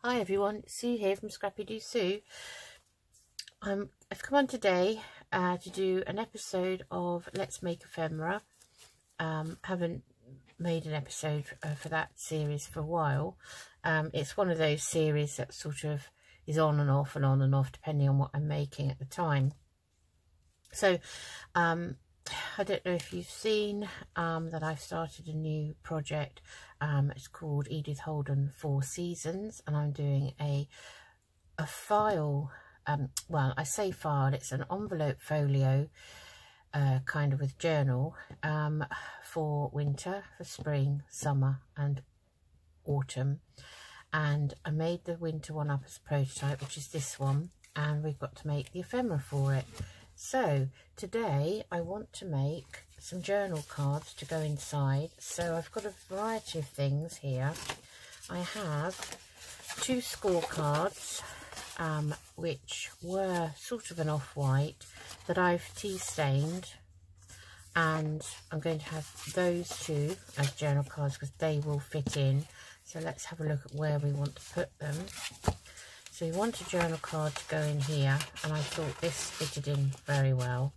Hi everyone, Sue here from Scrappy Doo Sue. I've come on today to do an episode of Let's Make Ephemera. Haven't made an episode for that series for a while. It's one of those series that sort of is on and off and on and off depending on what I'm making at the time. So I don't know if you've seen that I've started a new project. It's called Edith Holden 4 Seasons, and I'm doing a file, well, I say file, it's an envelope folio kind of with journal for winter, for spring, summer and autumn. And I made the winter one up as a prototype, which is this one, and we've got to make the ephemera for it. So today I want to make some journal cards to go inside. So I've got a variety of things here. I have 2 scorecards, which were sort of an off-white that I've tea stained, and I'm going to have those 2 as journal cards because they will fit in. So let's have a look at where we want to put them. So we want a journal card to go in here, and I thought this fitted in very well,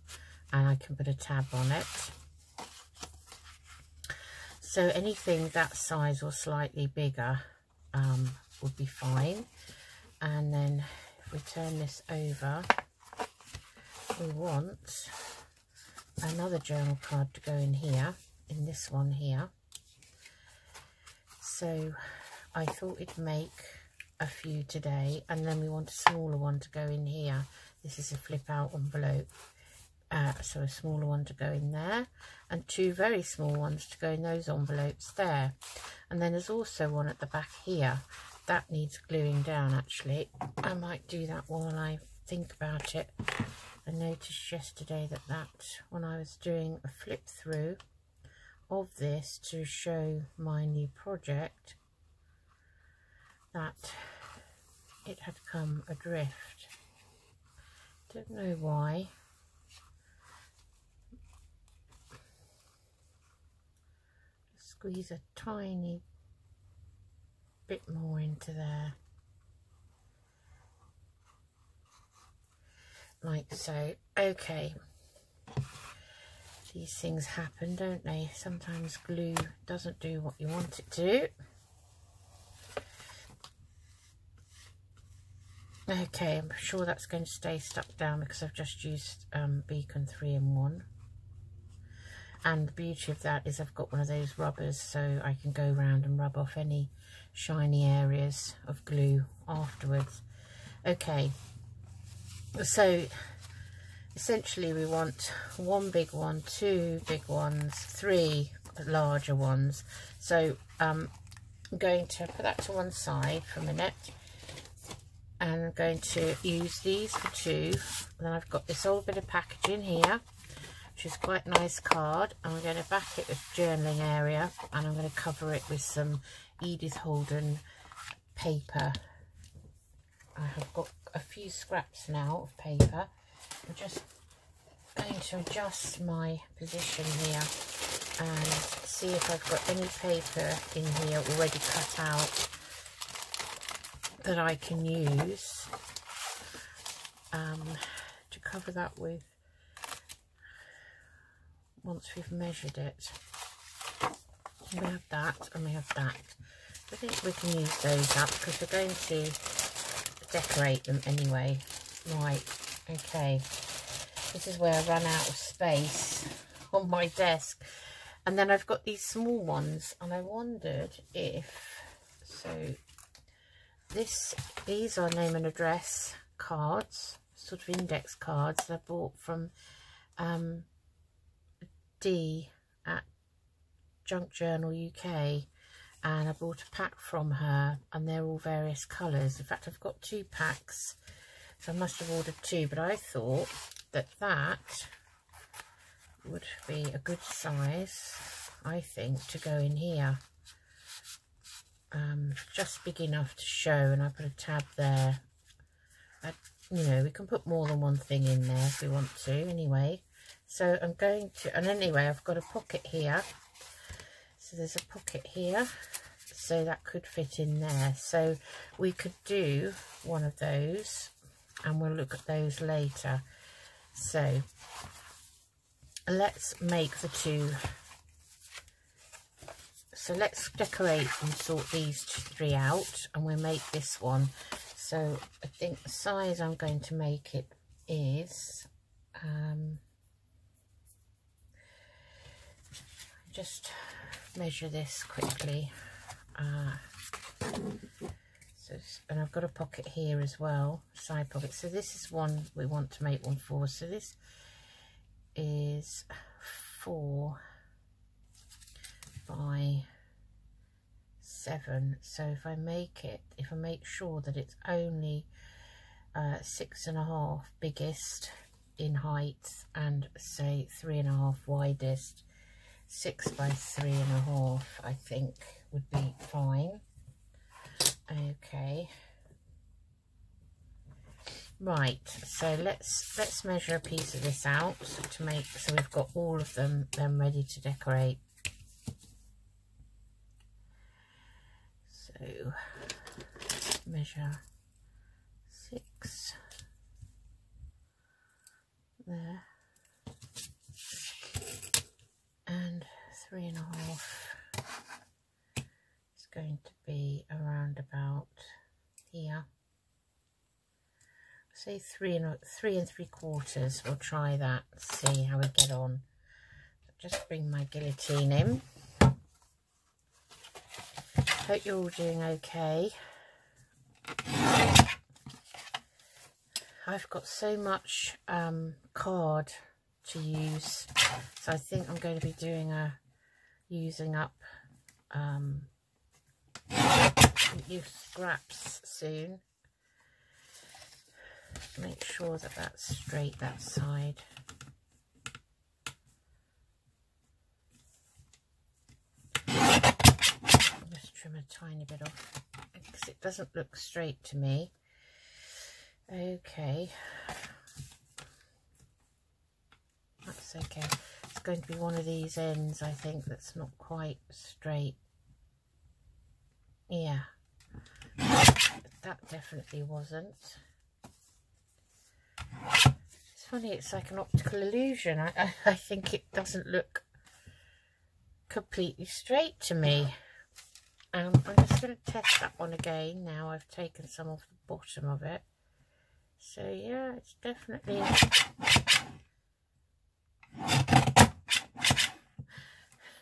and I can put a tab on it. So anything that size or slightly bigger would be fine. And then if we turn this over, we want another journal card to go in here, in this one here. So I thought it'd make a few today, and then we want a smaller one to go in here. This is a flip out envelope, so a smaller one to go in there, and 2 very small ones to go in those envelopes there. And then there's also one at the back here that needs gluing down. Actually, I might do that while I think about it. I noticed yesterday that when I was doing a flip through of this to show my new project, that it had come adrift. Don't know why. Just squeeze a tiny bit more into there, like so. Okay, these things happen, don't they? Sometimes glue doesn't do what you want it to do. Okay, I'm sure that's going to stay stuck down because I've just used Beacon 3-in-1. And the beauty of that is I've got one of those rubbers, so I can go around and rub off any shiny areas of glue afterwards. Okay, so essentially we want 1 big one, 2 big ones, 3 larger ones. So I'm going to put that to one side for a minute. And I'm going to use these for 2. And then I've got this old bit of packaging here, which is quite a nice card. And I'm going to back it with journaling area, and I'm going to cover it with some Edith Holden paper. I have got a few scraps now of paper. I'm just going to adjust my position here and see if I've got any paper in here already cut out that I can use to cover that with once we've measured it. We have that and we have that. I think we can use those up because we're going to decorate them anyway. Right, okay. This is where I run out of space on my desk. And then I've got these small ones, and I wondered if, so these are name and address cards, sort of index cards that I bought from Dee at Junk Journal UK, and I bought a pack from her, and they're all various colours. In fact, I've got 2 packs, so I must have ordered 2, but I thought that would be a good size, I think, to go in here. Just big enough to show, and I put a tab there. You know, we can put more than one thing in there if we want to anyway. So I'm going to, and anyway, I've got a pocket here. So there's a pocket here. so that could fit in there. So we could do one of those, and we'll look at those later. So let's make the two. So let's decorate and sort these three out, and we'll make this one. So I think the size I'm going to make it is just measure this quickly. And I've got a pocket here as well, side pocket. So this is one we want to make one for. So this is 4 by 7. So if I make sure that it's only 6.5 biggest in height and say 3.5 widest, 6 by 3.5 I think would be fine. Okay, right, so let's measure a piece of this out to make, so we've got all of them then ready to decorate. So measure 6 there and 3.5. It's going to be around about here. Say 3 and 3/4. We'll try that, see how we get on. Just bring my guillotine in. Hope you're all doing okay. I've got so much card to use, so I think I'm going to be doing using up scraps soon. Make sure that that's straight, that side. Just trim a tiny bit off because it doesn't look straight to me. Okay, that's okay. It's going to be one of these ends, I think, that's not quite straight. Yeah, that definitely wasn't. It's funny, it's like an optical illusion. I think it doesn't look completely straight to me. I'm just going to test that one again now I've taken some off the bottom of it. So yeah, it's definitely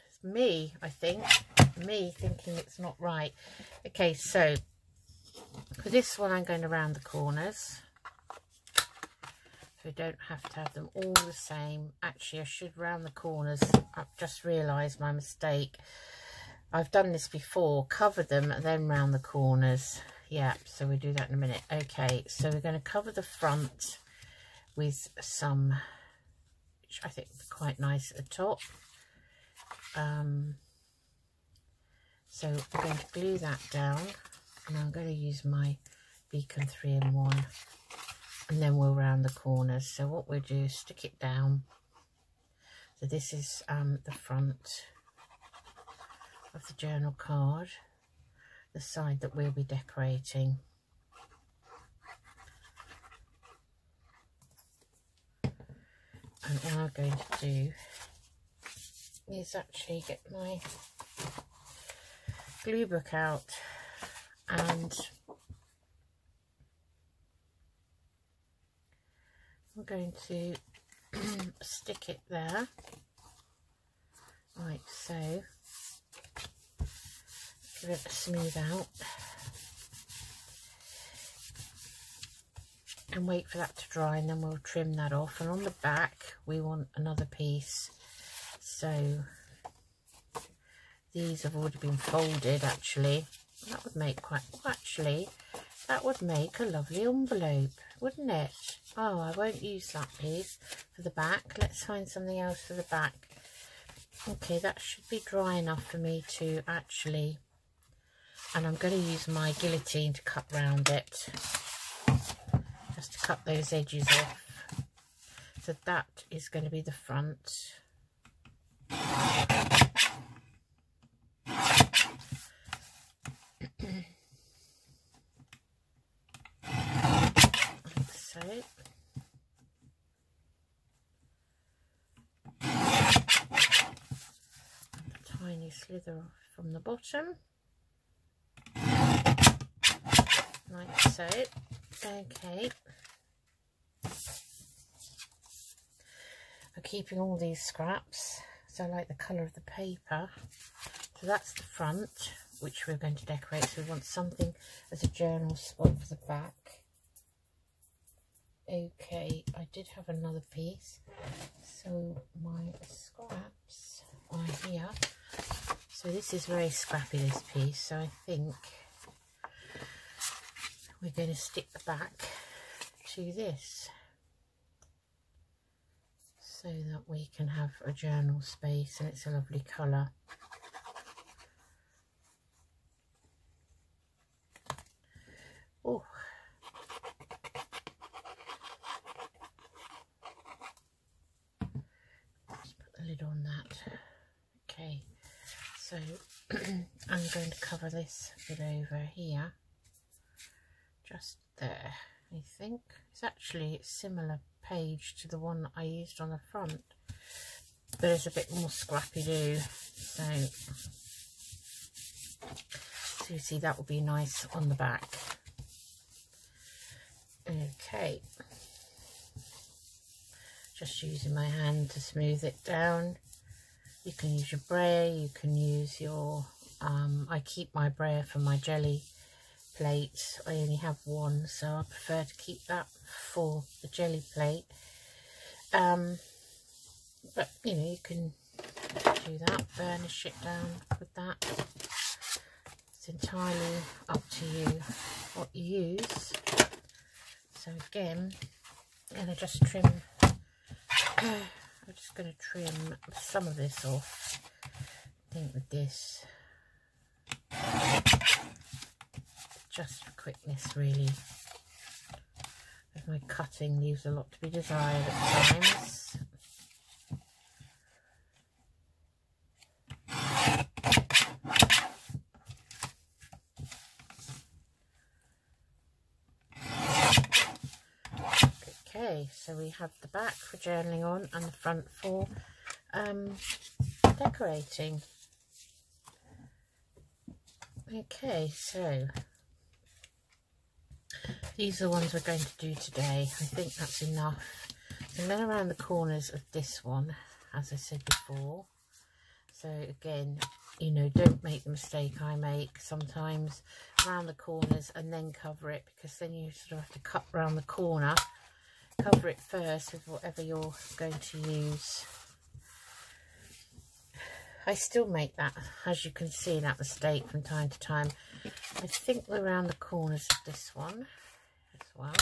it's me, I think. Me thinking it's not right. Okay, so for this one I'm going to round the corners. So we don't have to have them all the same. Actually, I should round the corners. I've just realised my mistake. I've done this before. Cover them and then round the corners. Yeah, so we'll do that in a minute. Okay, so we're going to cover the front with some, which I think is quite nice at the top. So we're going to glue that down, and I'm going to use my Beacon 3-in-1, and then we'll round the corners. So what we'll do is stick it down. So this is the front of the journal card, the side that we'll be decorating. And what I'm going to do is actually get my glue book out, and I'm going to stick it there, like so. Give it a smooth out and wait for that to dry, and then we'll trim that off. And on the back we want another piece, so these have already been folded. Actually, that would make that would make a lovely envelope, wouldn't it? Oh, I won't use that piece for the back. Let's find something else for the back. Okay, that should be dry enough for me to actually, and I'm going to use my guillotine to cut round it, just to cut those edges off. So that is going to be the front. slither off from the bottom, like so. Okay, I'm keeping all these scraps, so I like the colour of the paper. So that's the front, which we're going to decorate. So we want something as a journal spot for the back. Okay, I did have another piece, so my scraps are here. So this is very scrappy, this piece, so I think we're going to stick the back to this so that we can have a journal space, and it's a lovely colour. Oh, let's put the lid on that. Okay, so I'm going to cover this bit over here, just there. I think it's actually a similar page to the one I used on the front, but it's a bit more scrappy do. So you see that will be nice on the back. Okay, just using my hand to smooth it down. You can use your brayer, you can use your I keep my brayer for my jelly plate. I only have one, so I prefer to keep that for the jelly plate, but you know, you can do that, burnish it down with that. It's entirely up to you what you use. So again, I'm going to just trim, I'm just going to trim some of this off, I think, with this, just for quickness really, as my cutting leaves a lot to be desired at times. Okay, so we have the back for journaling on and the front for decorating. Okay, so these are the ones we're going to do today. I think that's enough. And then around the corners of this one, as I said before. So again, you know, don't make the mistake I make sometimes, around the corners and then cover it, because then you sort of have to cut around the corner. Cover it first with whatever you're going to use. I still make that, as you can see, that mistake from time to time. I think we're around the corners of this one as well.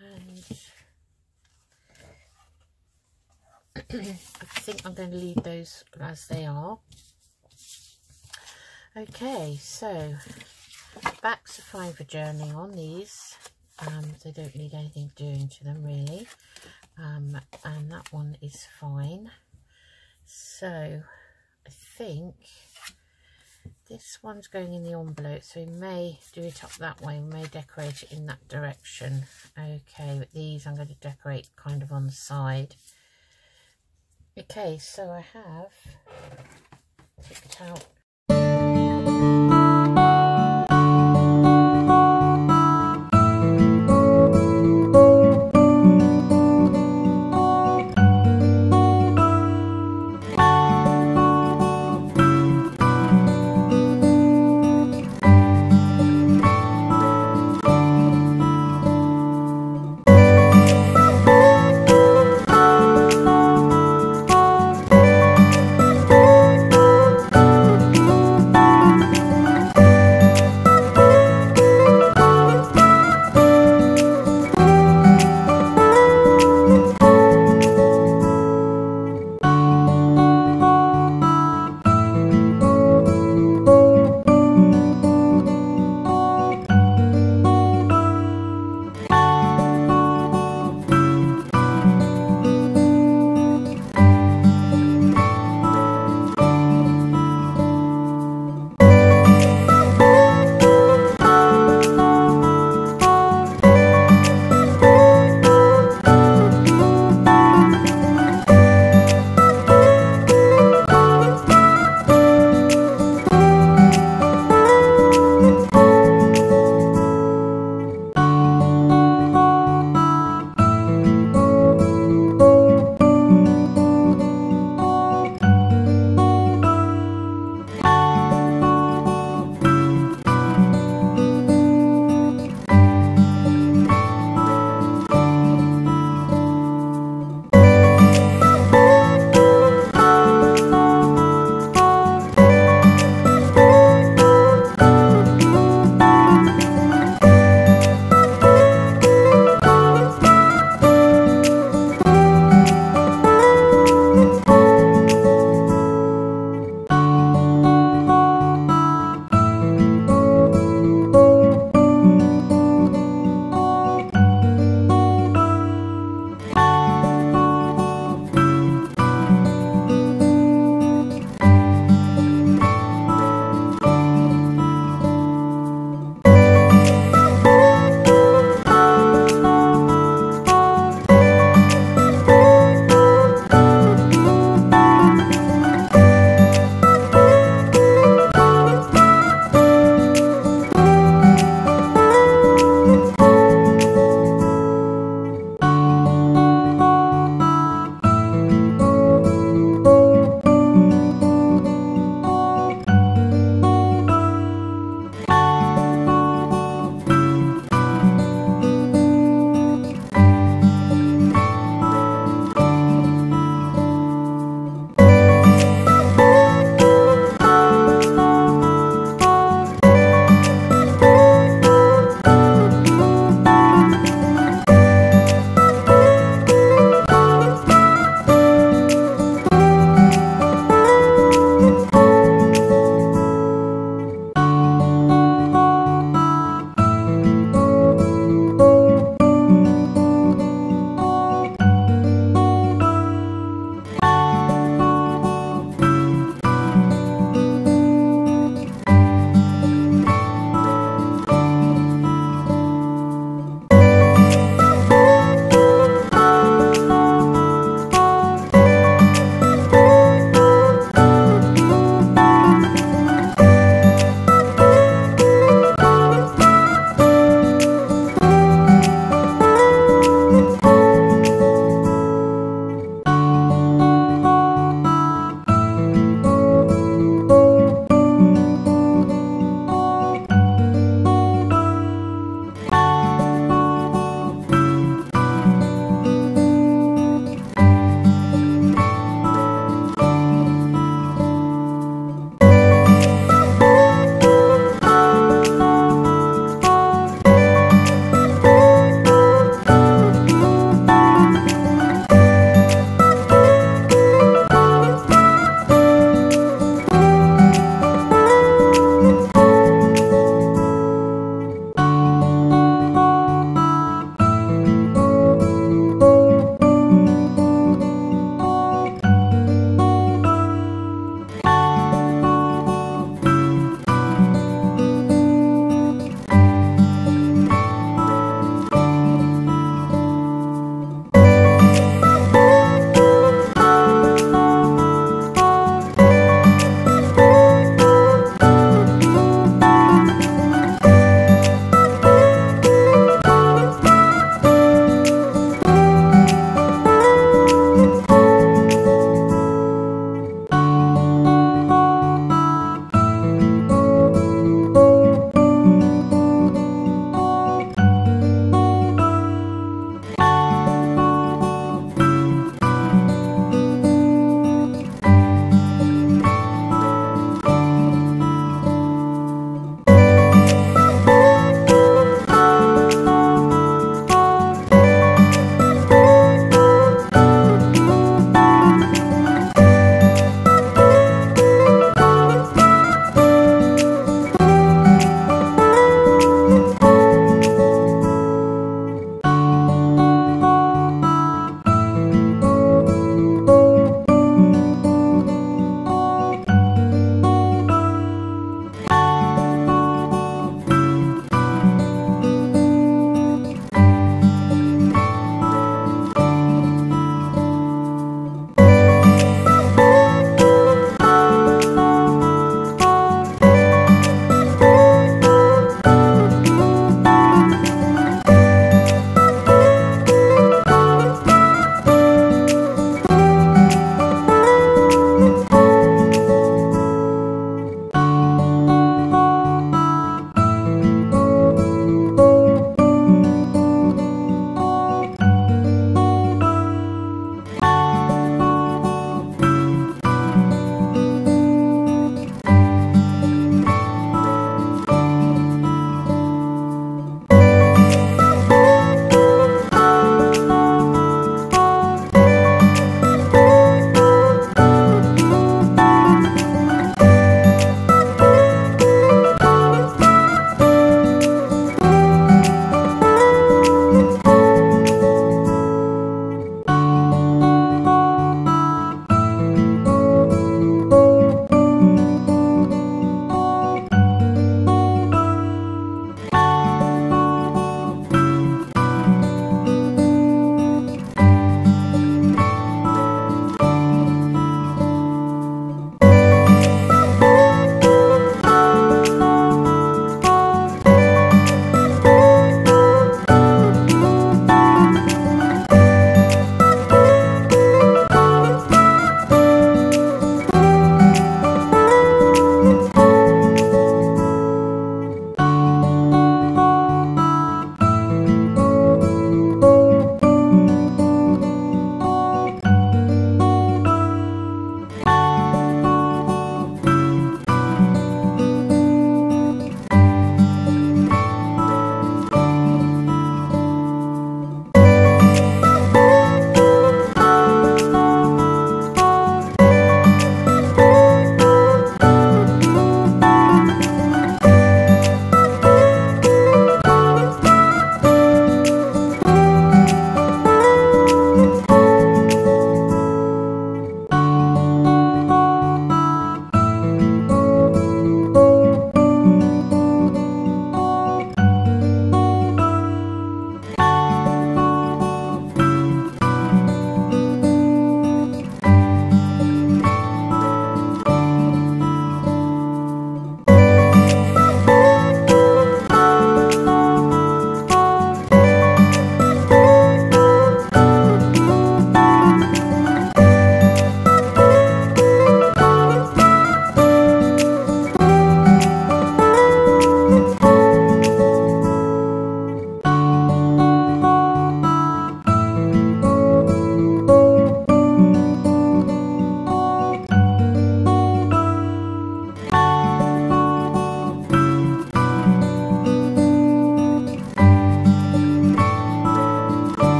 And I think I'm going to leave those as they are. Okay, so backs are fine for journaling on these. They don't need anything doing to them really. And that one is fine. So I think this one's going in the envelope, so we may do it up that way. We may decorate it in that direction. Okay, but these I'm going to decorate kind of on the side. Okay, so I have, take it out.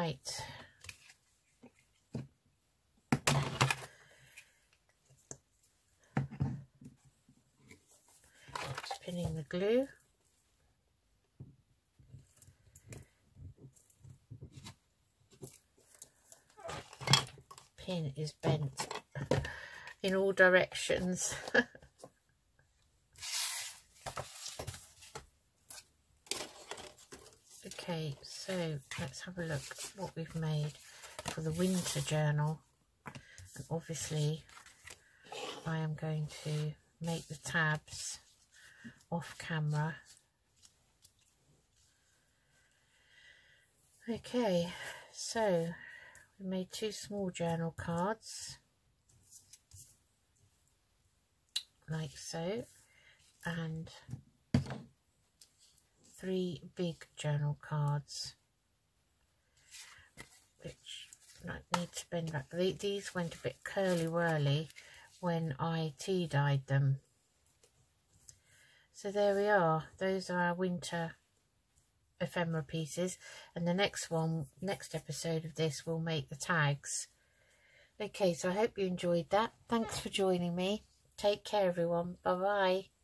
Right. Just pinning the glue. Pin is bent in all directions. Okay, so let's have a look at what we've made for the winter journal. And obviously I am going to make the tabs off camera. Okay, so we made 2 small journal cards like so, and 3 big journal cards, which I need to bend back. These went a bit curly-whirly when I tea dyed them. So there we are. Those are our winter ephemera pieces, and the next episode of this will make the tags. Okay, so I hope you enjoyed that. Thanks for joining me. Take care, everyone. Bye bye.